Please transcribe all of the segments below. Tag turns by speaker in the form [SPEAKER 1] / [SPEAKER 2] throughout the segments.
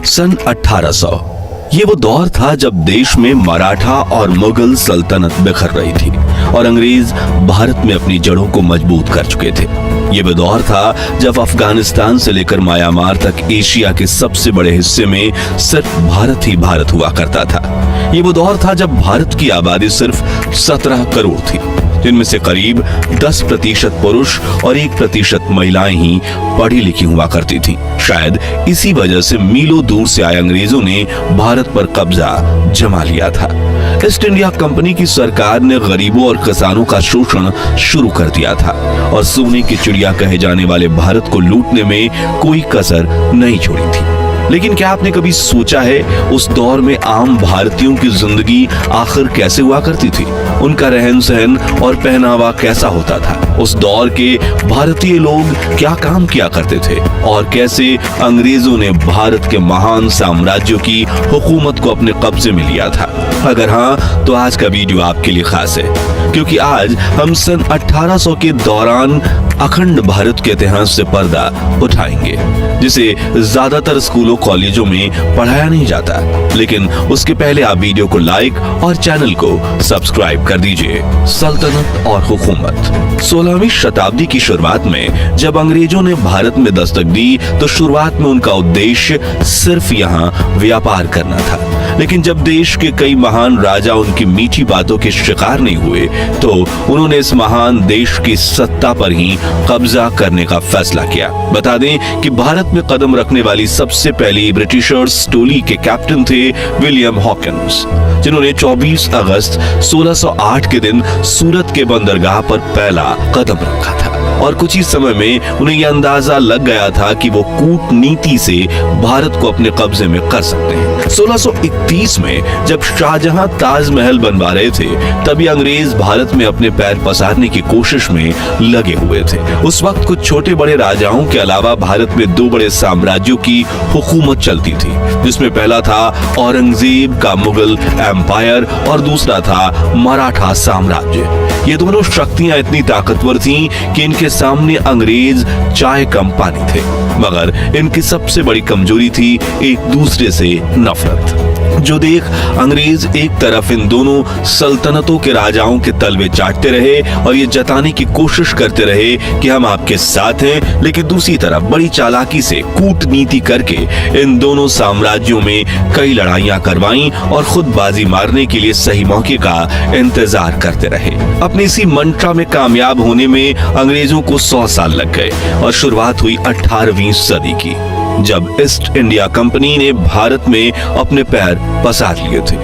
[SPEAKER 1] सन 1800 ये वो दौर था जब देश में मराठा और मुगल सल्तनत बिखर रही थी और अंग्रेज भारत में अपनी जड़ों को मजबूत कर चुके थे। ये वो दौर था जब अफगानिस्तान से लेकर म्यांमार तक एशिया के सबसे बड़े हिस्से में सिर्फ भारत ही भारत हुआ करता था। ये वो दौर था जब भारत की आबादी सिर्फ 17 करोड़ थी, जिनमें से करीब 10% पुरुष और 1% महिलाएं ही पढ़ी लिखी हुआ करती थी। शायद इसी वजह से मीलों दूर से आए अंग्रेजों ने भारत पर कब्जा जमा लिया था। ईस्ट इंडिया कंपनी की सरकार ने गरीबों और किसानों का शोषण शुरू कर दिया था और सोने की चिड़िया कहे जाने वाले भारत को लूटने में कोई कसर नहीं छोड़ी थी। लेकिन क्या आपने कभी सोचा है उस दौर में आम भारतीयों की जिंदगी आखिर कैसे हुआ करती थी? उनका रहन सहन और पहनावा कैसा होता था? उस दौर के भारतीय लोग क्या काम किया करते थे और कैसे अंग्रेजों ने भारत के महान साम्राज्यों की हुकूमत को अपने कब्जे में लिया था? अगर हाँ, तो आज का वीडियो आपके लिए खास है, क्योंकि आज हम सन 1800 के दौरान अखंड भारत के इतिहास से पर्दा उठाएंगे, जिसे ज्यादातर स्कूलों कॉलेजों में पढ़ाया नहीं जाता। लेकिन उसके पहले आप वीडियो को लाइक और चैनल को सब्सक्राइब कर दीजिए। सल्तनत और हुकूमत। 16वीं शताब्दी की शुरुआत में जब अंग्रेजों ने भारत में दस्तक दी तो शुरुआत में उनका उद्देश्य सिर्फ यहाँ व्यापार करना था। लेकिन जब देश के कई महान राजा उनकी मीठी बातों के शिकार नहीं हुए तो उन्होंने इस महान देश की सत्ता पर ही कब्जा करने का फैसला किया। बता दें कि भारत में कदम रखने वाली सबसे पहली ब्रिटिशर्स टोली के कैप्टन थे विलियम हॉकिंस, जिन्होंने 24 अगस्त 1608 के दिन सूरत के बंदरगाह पर पहला कदम रखा था और कुछ ही समय में उन्हें यह अंदाजा लग गया था कि वो कूटनीति से भारत को अपने कब्जे में कर सकते हैं। 1631 में जब शाहजहां ताजमहल बनवा रहे थे तभी अंग्रेज भारत में अपने पैर पसारने की कोशिश में लगे हुए थे। उस वक्त कुछ छोटे बड़े राजाओं के अलावा भारत में 2 बड़े साम्राज्यों की हुकूमत चलती थी, जिसमें पहला था औरंगजेब का मुगल एम्पायर और दूसरा था मराठा साम्राज्य। ये दोनों शक्तियां इतनी ताकतवर थीं कि इनके सामने अंग्रेज चाय कम पानी थे, मगर इनकी सबसे बड़ी कमजोरी थी एक दूसरे से नफरत। जो देख अंग्रेज एक तरफ इन दोनों सल्तनतों के राजाओं के तलवे चाटते रहे और ये जताने की कोशिश करते रहे कि हम आपके साथ हैं, लेकिन दूसरी तरफ बड़ी चालाकी से कूटनीति करके इन दोनों साम्राज्यों में कई लड़ाइयां करवाईं और खुद बाजी मारने के लिए सही मौके का इंतजार करते रहे। अपनी इसी मंत्रा में कामयाब होने में अंग्रेजों को 100 साल लग गए और शुरुआत हुई 18वीं सदी की, जब ईस्ट इंडिया कंपनी ने भारत में अपने पैर पसार लिए थे।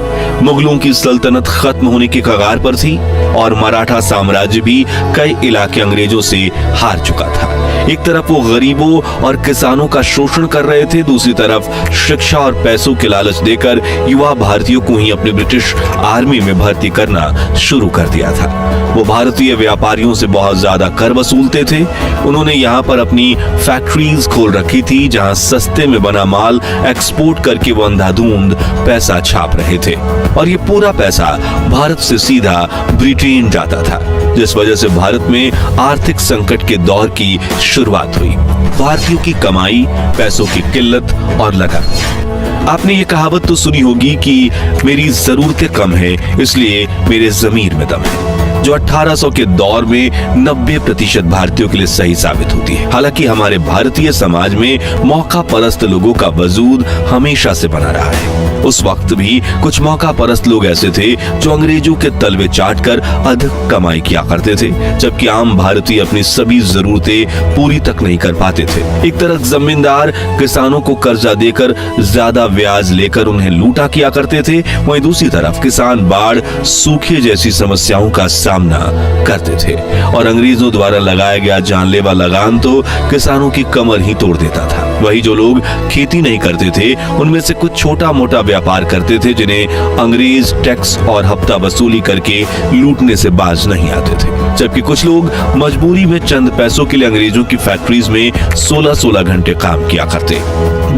[SPEAKER 1] मुगलों की सल्तनत खत्म होने की कगार पर थी और मराठा साम्राज्य भी कई इलाके अंग्रेजों से हार चुका था। एक तरफ वो गरीबों और किसानों का शोषण कर रहे थे, दूसरी तरफ शिक्षा और पैसों के लालच देकर युवा भारतीयों को ही अपने ब्रिटिश आर्मी में भर्ती करना शुरू कर दिया था। वो भारतीय व्यापारियों से बहुत ज्यादा कर वसूलते थे। उन्होंने यहाँ पर अपनी फैक्ट्रीज खोल रखी थी, जहाँ सस्ते में बना माल एक्सपोर्ट करके वो अंधाधुंध पैसा छाप रहे थे और ये पूरा पैसा भारत से सीधा ब्रिटेन जाता था, जिस वजह से भारत में आर्थिक संकट के दौर की शुरुआत हुई। भारतीयों की कमाई, पैसों की किल्लत और लगन। आपने ये कहावत तो सुनी होगी कि मेरी जरूरतें कम है इसलिए मेरे जमीर में दम है, जो 1800 के दौर में 90% भारतीयों के लिए सही साबित होती है। हालांकि हमारे भारतीय समाज में मौका परस्त लोगों का वजूद हमेशा से बना रहा है। उस वक्त भी कुछ मौका परस्त लोग ऐसे थे जो अंग्रेजों के तलवे चाटकर अधिक कमाई किया करते थे, जबकि आम भारतीय अपनी सभी जरूरतें पूरी तक नहीं कर पाते थे। एक तरफ जमींदार किसानों को कर्जा देकर ज्यादा ब्याज लेकर उन्हें लूटा किया करते थे, वहीं दूसरी तरफ किसान बाढ़, सूखे जैसी समस्याओं का सामना करते थे और अंग्रेजों द्वारा लगाया गया जानलेवा लगान तो किसानों की कमर ही तोड़ देता था। वही जो लोग खेती नहीं करते थे उनमें से कुछ छोटा मोटा व्यापार करते थे, जिन्हें अंग्रेज टैक्स और हफ्ता वसूली करके लूटने से बाज नहीं आते थे, जबकि कुछ लोग मजबूरी में चंद पैसों के लिए अंग्रेजों की फैक्ट्रीज में 16-16 घंटे काम किया करते।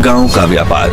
[SPEAKER 1] गांव का व्यापार।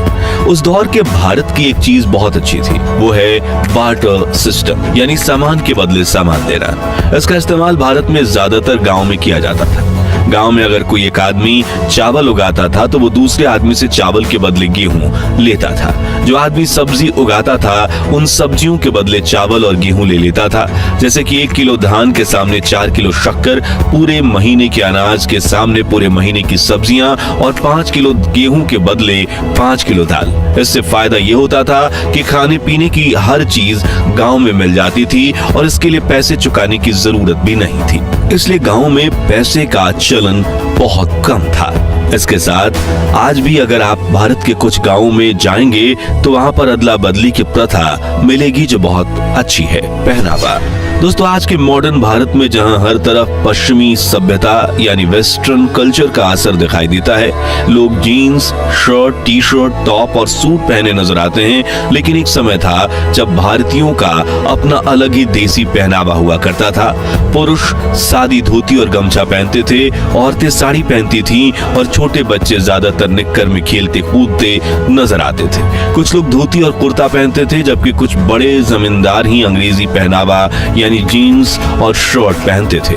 [SPEAKER 1] उस दौर के भारत की एक चीज बहुत अच्छी थी, वो है बार्टर सिस्टम, यानी सामान के बदले सामान देना। इसका इस्तेमाल भारत में ज्यादातर गांव में किया जाता था। गांव में अगर कोई एक आदमी चावल उगाता था तो वो दूसरे आदमी से चावल के बदले गेहूं लेता था। जो आदमी सब्जी उगाता था उन सब्जियों के बदले चावल और गेहूं ले लेता था। जैसे कि 1 किलो धान के सामने 4 किलो शक्कर, पूरे महीने के अनाज के सामने पूरे महीने की सब्जियां और 5 किलो गेहूं के बदले 5 किलो दाल। इससे फायदा ये होता था कि खाने पीने की हर चीज गांव में मिल जाती थी और इसके लिए पैसे चुकाने की जरूरत भी नहीं थी। इसलिए गांव में पैसे का चलन बहुत कम था। इसके साथ आज भी अगर आप भारत के कुछ गांवों में जाएंगे तो वहां पर अदला बदली की प्रथा मिलेगी जो बहुत अच्छी है। पहनावा दोस्तों, आज के मॉडर्न भारत में जहां हर तरफ पश्चिमी सभ्यता यानी वेस्टर्न कल्चर का असर दिखाई देता है, लोग jeans, shirt, T shirt, top और सूट पहने नजर आते हैं, लेकिन एक समय था जब भारतीयों का अपना अलग ही देसी पहनावा हुआ करता था। पुरुष सादी धोती और गमछा पहनते थे, औरतें साड़ी पहनती थीं और छोटे बच्चे ज्यादातर निक्कर में खेलते कूदते नजर आते थे। कुछ लोग धोती और कुर्ता पहनते थे, जबकि कुछ बड़े जमींदार ही अंग्रेजी पहनावा यानी जीन्स और शर्ट पहनते थे।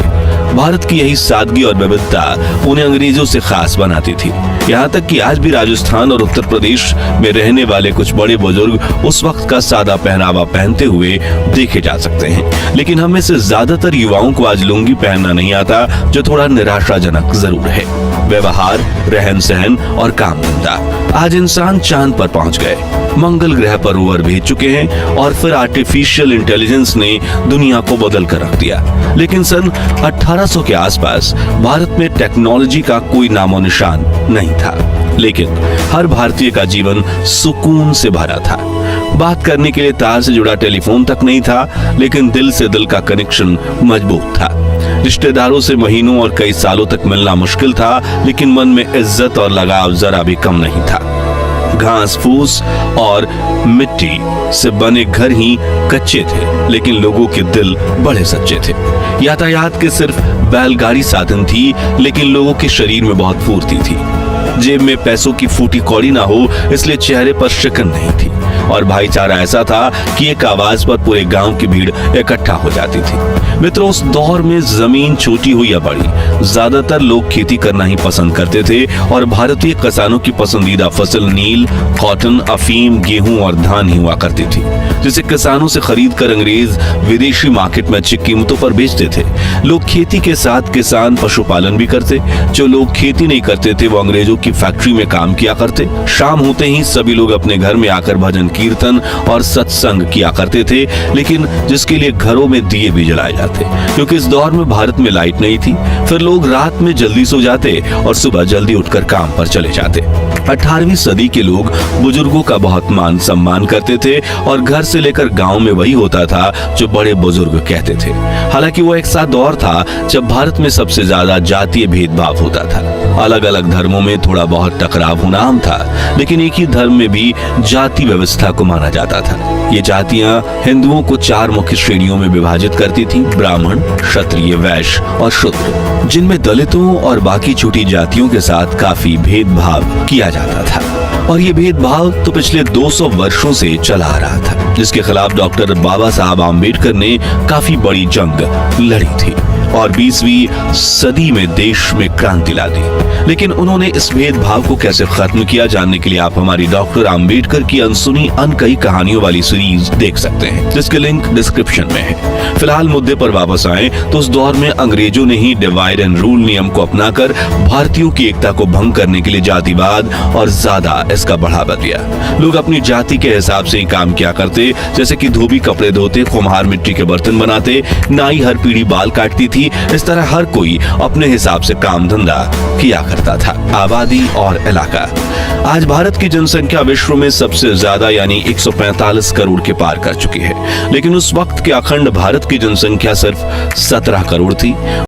[SPEAKER 1] भारत की यही सादगी और विविधता उन्हें अंग्रेजों से खास बनाती थी। यहाँ तक कि आज भी राजस्थान और उत्तर प्रदेश में रहने वाले कुछ बड़े बुजुर्ग उस वक्त का सादा पहनावा पहनते हुए देखे जा सकते हैं। लेकिन हम में से ज्यादातर युवाओं को आज लुंगी पहनना नहीं आता, जो थोड़ा निराशाजनक जरूर है। व्यवहार, रहन सहन और काम धंधा, आज इंसान चांद पर पहुंच गए, मंगल ग्रह पर रोवर भेज चुके हैं और फिर आर्टिफिशियल इंटेलिजेंस ने दुनिया को बदल कर रख दिया। लेकिन सन 1800 के आसपास भारत में टेक्नोलॉजी का कोई नामो निशान नहीं था, लेकिन हर भारतीय का जीवन सुकून से भरा था। बात करने के लिए तार से जुड़ा टेलीफोन तक नहीं था, लेकिन दिल से दिल का कनेक्शन मजबूत था। रिश्तेदारों से महीनों और कई सालों तक मिलना मुश्किल था, लेकिन मन में इज्जत और लगाव जरा भी कम नहीं था। घास फूस और मिट्टी से बने घर ही कच्चे थे, लेकिन लोगों के दिल बड़े सच्चे थे। यातायात के सिर्फ बैलगाड़ी साधन थी, लेकिन लोगों के शरीर में बहुत फुर्ती थी। जेब में पैसों की फूटी कौड़ी ना हो, इसलिए चेहरे पर शिकन नहीं थी। और भाईचारा ऐसा था कि एक आवाज पर पूरे गांव की भीड़ इकट्ठा हो जाती थी। मित्रों, उस दौर में जमीन छोटी हो या बड़ी, ज्यादातर लोग खेती करना ही पसंद करते थे और भारतीय किसानों की पसंदीदा फसल नील, कॉटन, अफीम, गेहूं और धान ही हुआ करती थी, जिसे किसानों से खरीद कर अंग्रेज विदेशी मार्केट में अच्छी कीमतों पर बेचते थे। लोग खेती के साथ किसान पशुपालन भी करते। जो लोग खेती नहीं करते थे वो अंग्रेजों की फैक्ट्री में काम किया करते। शाम होते ही सभी लोग अपने घर में आकर भजन कीर्तन और सत्संग किया करते थे, लेकिन जिसके लिए घरों में दिए भी जलाए जाते, क्योंकि इस दौर में भारत में लाइट नहीं थी। फिर लोग रात में जल्दी सो जाते और सुबह जल्दी उठकर काम पर चले जाते। 18वीं सदी के लोग बुजुर्गों का बहुत मान सम्मान करते थे और घर से लेकर गांव में वही होता था जो बड़े बुजुर्ग कहते थे। हालांकि वो एक सा दौर था जब भारत में सबसे ज्यादा जातीय भेदभाव होता था। अलग अलग धर्मों में थोड़ा बहुत टकराव होना आम था, लेकिन एक ही धर्म में भी जाति व्यवस्था को माना जाता था। ये जातियां हिंदुओं को 4 मुख्य श्रेणियों में विभाजित करती थी: ब्राह्मण, क्षत्रिय, वैश्य और शूद्र, जिनमें दलितों और बाकी छोटी जातियों के साथ काफी भेदभाव किया जाता था। और ये भेदभाव तो पिछले 200 वर्षों से चला आ रहा था, जिसके खिलाफ डॉक्टर बाबा साहब आम्बेडकर ने काफी बड़ी जंग लड़ी थी और 20वीं सदी में देश में क्रांति ला दी। लेकिन उन्होंने इस भेदभाव को कैसे खत्म किया, जानने के लिए आप हमारी डॉक्टर आम्बेडकर की अनसुनी अनकही कहानियों वाली सीरीज देख सकते हैं, जिसके लिंक डिस्क्रिप्शन में है। फिलहाल मुद्दे पर वापस आए तो उस दौर में अंग्रेजों ने ही डिवाइड एंड रूल नियम को अपनाकर भारतीयों की एकता को भंग करने के लिए जातिवाद और ज्यादा इसका बढ़ावा दिया। लोग अपनी जाति के हिसाब से ही काम किया करते, जैसे कि धोबी कपड़े धोते, कुम्हार मिट्टी के बर्तन बनाते, नाई हर पीढ़ी बाल काटती थी। इस तरह हर कोई अपने हिसाब से काम धंधा किया करता था। आबादी और इलाका, आज भारत की जनसंख्या विश्व में सबसे ज्यादा यानी 145 करोड़ के पार कर चुकी है, लेकिन उस वक्त के अखंड भारत की जनसंख्या सिर्फ 17 करोड़ थी।